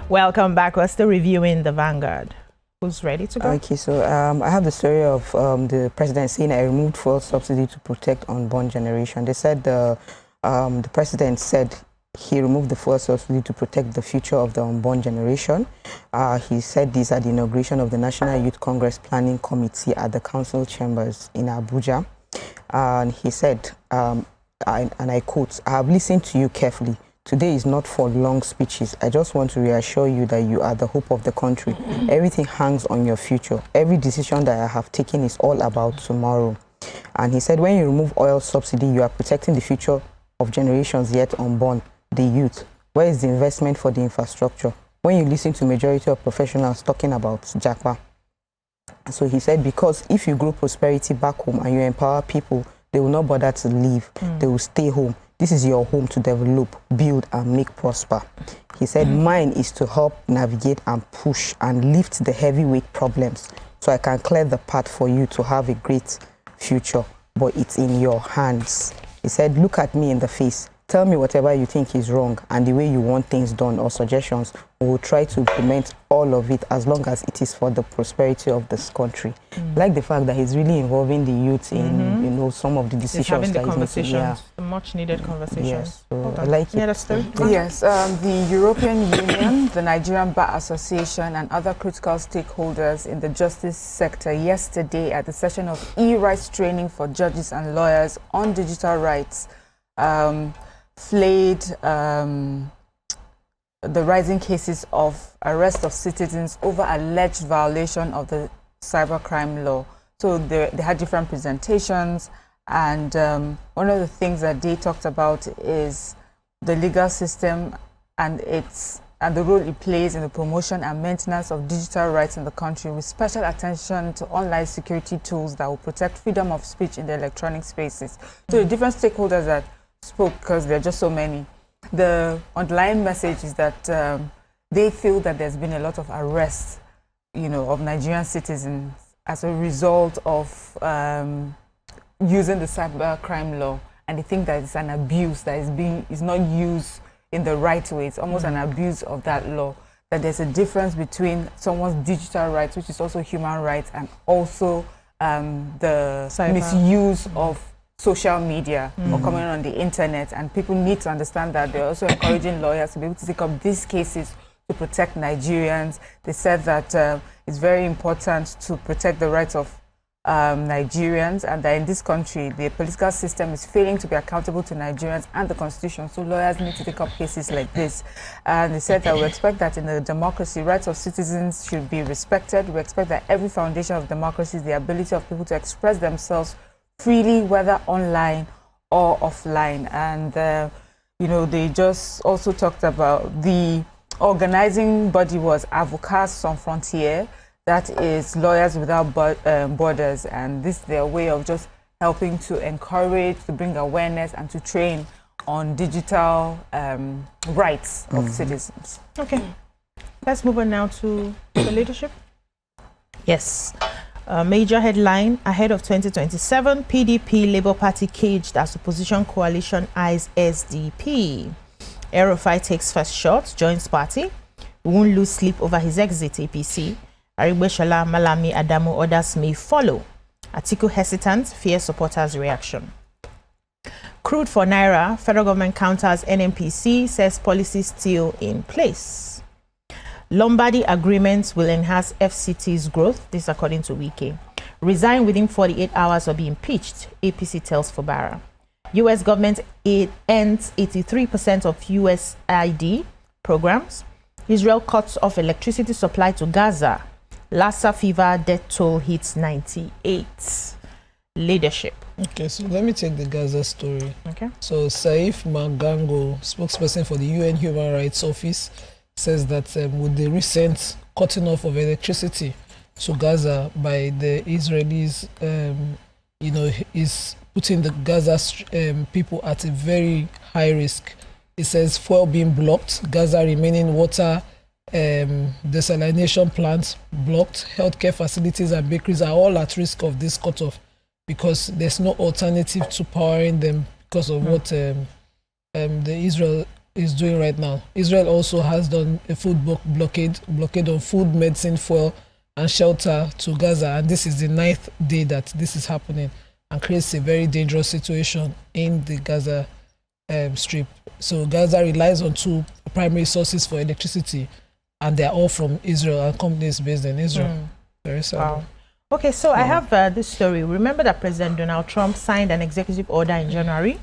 Welcome back. We're still reviewing the Vanguard. Who's ready to go? Okay, so I have the story of the president saying I removed fuel subsidy to protect unborn generation. They said the president said he removed the fuel subsidy to protect the future of the unborn generation. He said this at the inauguration of the National Youth Congress Planning Committee at the council chambers in Abuja. And he said, and I quote, "I have listened to you carefully. Today is not for long speeches. I just want to reassure you that you are the hope of the country. Everything hangs on your future. Every decision that I have taken is all about tomorrow." And he said, when you remove oil subsidy, you are protecting the future of generations yet unborn, the youth. Where is the investment for the infrastructure? When you listen to majority of professionals talking about Japa. So he said, because if you grow prosperity back home and you empower people, they will not bother to leave. They will stay home. This is your home to develop, build, and make prosper. He said, mine is to help navigate and push and lift the heavyweight problems so I can clear the path for you to have a great future, but it's in your hands. He said, look at me in the face. Tell me whatever you think is wrong and the way you want things done or suggestions. We will try to implement all of it as long as it is for the prosperity of this country. I like the fact that he's really involving the youth in, you know, some of the decisions. He's having the that conversations, the much needed conversations. Yes, so I like it. Yes, the European Union, the Nigerian Bar Association, and other critical stakeholders in the justice sector yesterday at the session of e-rights training for judges and lawyers on digital rights flayed the rising cases of arrest of citizens over alleged violation of the cybercrime law. So they had different presentations, and one of the things that they talked about is the legal system and the role it plays in the promotion and maintenance of digital rights in the country, with special attention to online security tools that will protect freedom of speech in the electronic spaces. So the different stakeholders that spoke, because there are just so many, the underlying message is that they feel that there's been a lot of arrests, you know, of Nigerian citizens as a result of using the cybercrime law, and they think that it's an abuse that is not used in the right way. It's almost an abuse of that law. That there's a difference between someone's digital rights, which is also human rights, and also the misuse of social media or coming on the internet, and people need to understand that. They're also encouraging lawyers to be able to take up these cases to protect Nigerians. They said that it's very important to protect the rights of Nigerians, and that in this country the political system is failing to be accountable to Nigerians and the constitution, so lawyers need to take up cases like this. And they said that we expect that in a democracy, rights of citizens should be respected. We expect that every foundation of democracy is the ability of people to express themselves freely, whether online or offline. And you know, they just also talked about the organizing body was Avocats Sans Frontières, that is Lawyers Without Borders, and this is their way of just helping to encourage, to bring awareness, and to train on digital rights of citizens. Okay, let's move on now to the leadership. Yes. Major headline: ahead of 2027, PDP Labour Party caged as opposition coalition eyes SDP. El-Rufai takes first shot, joins party. Won't lose sleep over his exit APC. Aregbesola, Malami, Adamu, others may follow. Atiku hesitant, fear supporters' reaction. Crude for Naira, federal government counters NNPC, says policy still in place. Lombardy agreements will enhance FCT's growth, this according to Wike. Resign within 48 hours or be impeached, APC tells Fubara. US government ends 83% of USAID programs. Israel cuts off electricity supply to Gaza. Lassa fever death toll hits 98. Leadership. Okay, so let me take the Gaza story. Okay. So Saif Magango, spokesperson for the UN Human Rights Office, says that with the recent cutting off of electricity to Gaza by the Israelis, you know, is putting the Gaza people at a very high risk. It says fuel being blocked, Gaza remaining water, desalination plants blocked, healthcare facilities and bakeries are all at risk of this cutoff because there's no alternative to powering them because of what the is doing right now. Israel also has done a food blockade on food, medicine, fuel, and shelter to Gaza, and this is the 9th day that this is happening, and creates a very dangerous situation in the Gaza Strip. So Gaza relies on 2 primary sources for electricity, and they're all from Israel and companies based in Israel. Very sad. Wow. Okay, so I have this story. Remember that President Donald Trump signed an executive order in January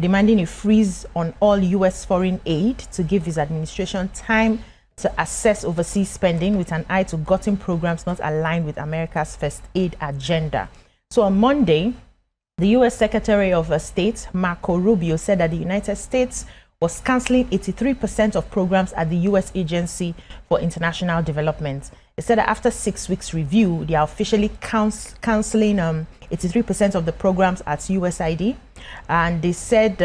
demanding a freeze on all U.S. foreign aid to give his administration time to assess overseas spending with an eye to gutting programs not aligned with America's first aid agenda. So on Monday, the U.S. Secretary of State, Marco Rubio, said that the United States was canceling 83% of programs at the U.S. Agency for International Development. It said that after 6 weeks review, they are officially canceling 83% of the programs at USAID. And they said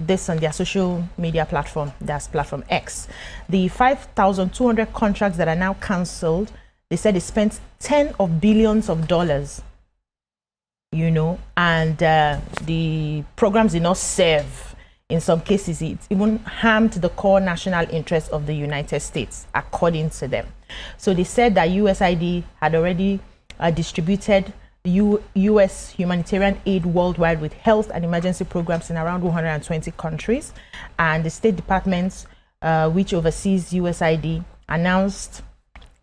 this on their social media platform, that's platform X. The 5,200 contracts that are now cancelled, they said they spent $10 of billions, you know, and the programs did not serve. In some cases, it even harmed the core national interests of the United States, according to them. So they said that USAID had already distributed U.S. humanitarian aid worldwide with health and emergency programs in around 120 countries. And the State Department, which oversees USAID, announced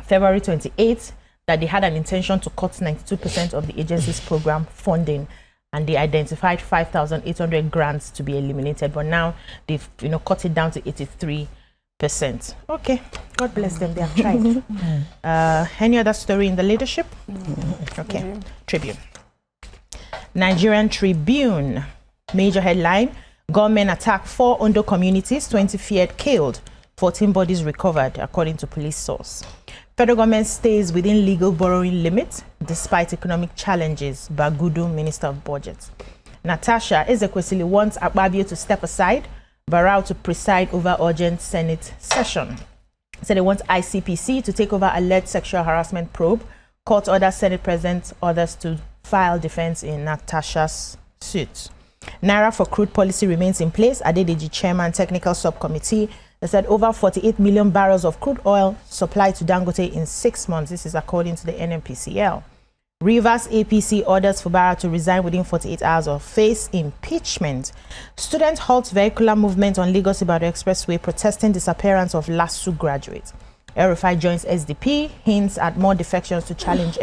February 28th that they had an intention to cut 92% of the agency's program funding. And they identified 5,800 grants to be eliminated, but now they've cut it down to 83%. Okay, God bless them. They have tried. Any other story in the leadership? Okay, Tribune. Nigerian Tribune. Major headline: Gunmen attack 4 Ondo communities, 20 feared killed, 14 bodies recovered, according to police source. Federal government stays within legal borrowing limits despite economic challenges, Bagudu, Minister of Budget. Natasha Ezekwesili wants Akpabio to step aside, Barrow to preside over urgent Senate session. So they want ICPC to take over alleged sexual harassment probe. Court orders Senate President others to file defense in Natasha's suit. Naira for crude policy remains in place. Adedeji chairman technical subcommittee. They said over 48 million barrels of crude oil supplied to Dangote in 6 months. This is according to the NNPCL. Rivers APC orders Fubara to resign within 48 hours or face impeachment. Students halt vehicular movement on Lagos-Ibadan Expressway protesting disappearance of LASU graduates. El-Rufai joins SDP, hints at more defections to challenge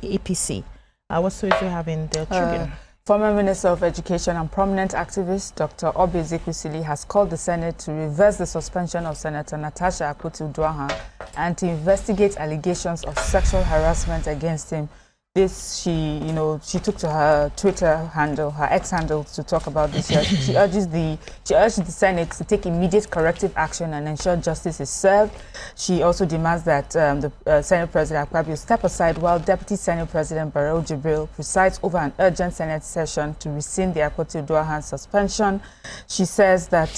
APC. What stories do you have in the Tribune? Former Minister of Education and prominent activist Dr. Obi Ezekwesili has called the Senate to reverse the suspension of Senator Natasha Akpoti-Uduaghan and to investigate allegations of sexual harassment against him. This, she took to her Twitter handle, her X handle, to talk about this. She urged the Senate to take immediate corrective action and ensure justice is served. She also demands that the Senate President Akpabio step aside while Deputy Senate President Barrow Jibril presides over an urgent Senate session to rescind the Akpoti-Uduaghan suspension. She says that,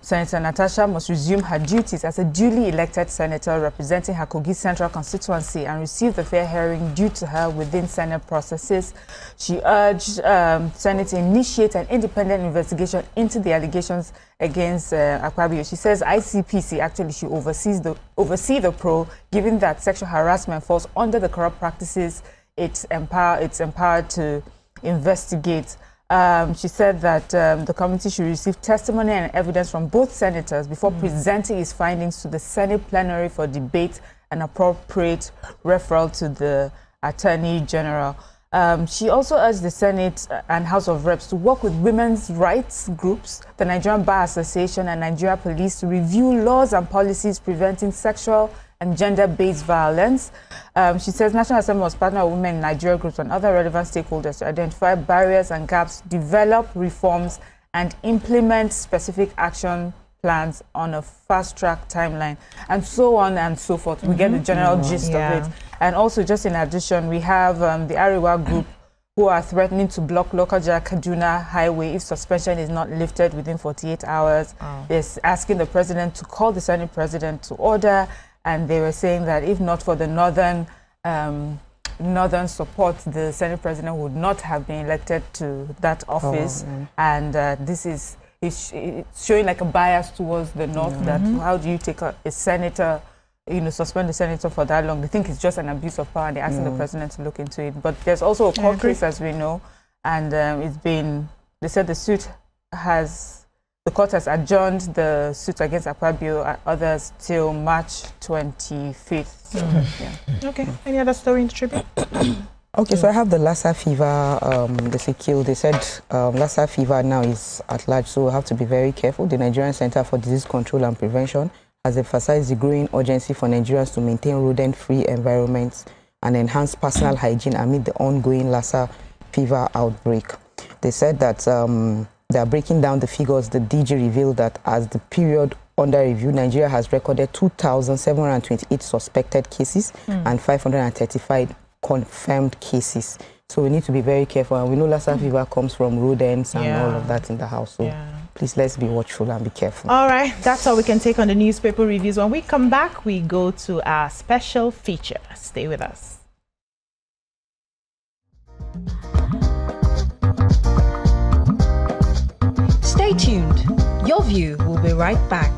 Senator Natasha must resume her duties as a duly elected senator representing her Kogi Central constituency and receive the fair hearing due to her within Senate processes. She urged Senate to initiate an independent investigation into the allegations against Akpabio. She says ICPC actually should oversee the probe, given that sexual harassment falls under the corrupt practices it's empowered to investigate. She said that the committee should receive testimony and evidence from both senators before presenting its findings to the Senate plenary for debate and appropriate referral to the Attorney General. She also urged the Senate and House of Reps to work with women's rights groups, the Nigerian Bar Association and Nigeria Police to review laws and policies preventing sexual and gender-based violence. She says National Assembly must partner with women in Nigeria groups and other relevant stakeholders to identify barriers and gaps, develop reforms, and implement specific action plans on a fast-track timeline, and so on and so forth. We get the general gist of it. And also, just in addition, we have the Arewa group who are threatening to block Lokoja Kaduna highway if suspension is not lifted within 48 hours. They're asking the president to call the Senate president to order. And they were saying that if not for the northern northern support, the Senate president would not have been elected to that office. And this is it's showing like a bias towards the north, that how do you take a senator, suspend the senator for that long? They think it's just an abuse of power, and they're asking the president to look into it. But there's also a court case, as we know, and they said the court has adjourned the suit against Akpabio and others till March 25th. So, Okay. Any other story in the Tribune? Okay, so I have the Lassa fever, the Sekil. They said Lassa fever now is at large, so we have to be very careful. The Nigerian Center for Disease Control and Prevention has emphasized the growing urgency for Nigerians to maintain rodent-free environments and enhance personal hygiene amid the ongoing Lassa fever outbreak. They said that they are breaking down the figures. The DG revealed that as the period under review, Nigeria has recorded 2,728 suspected cases and 535 confirmed cases. So we need to be very careful. And we know Lassa fever comes from rodents and all of that in the house. So please, let's be watchful and be careful. All right, that's all we can take on the newspaper reviews. When we come back, we go to our special feature. Stay with us. Stay tuned. Your View will be right back.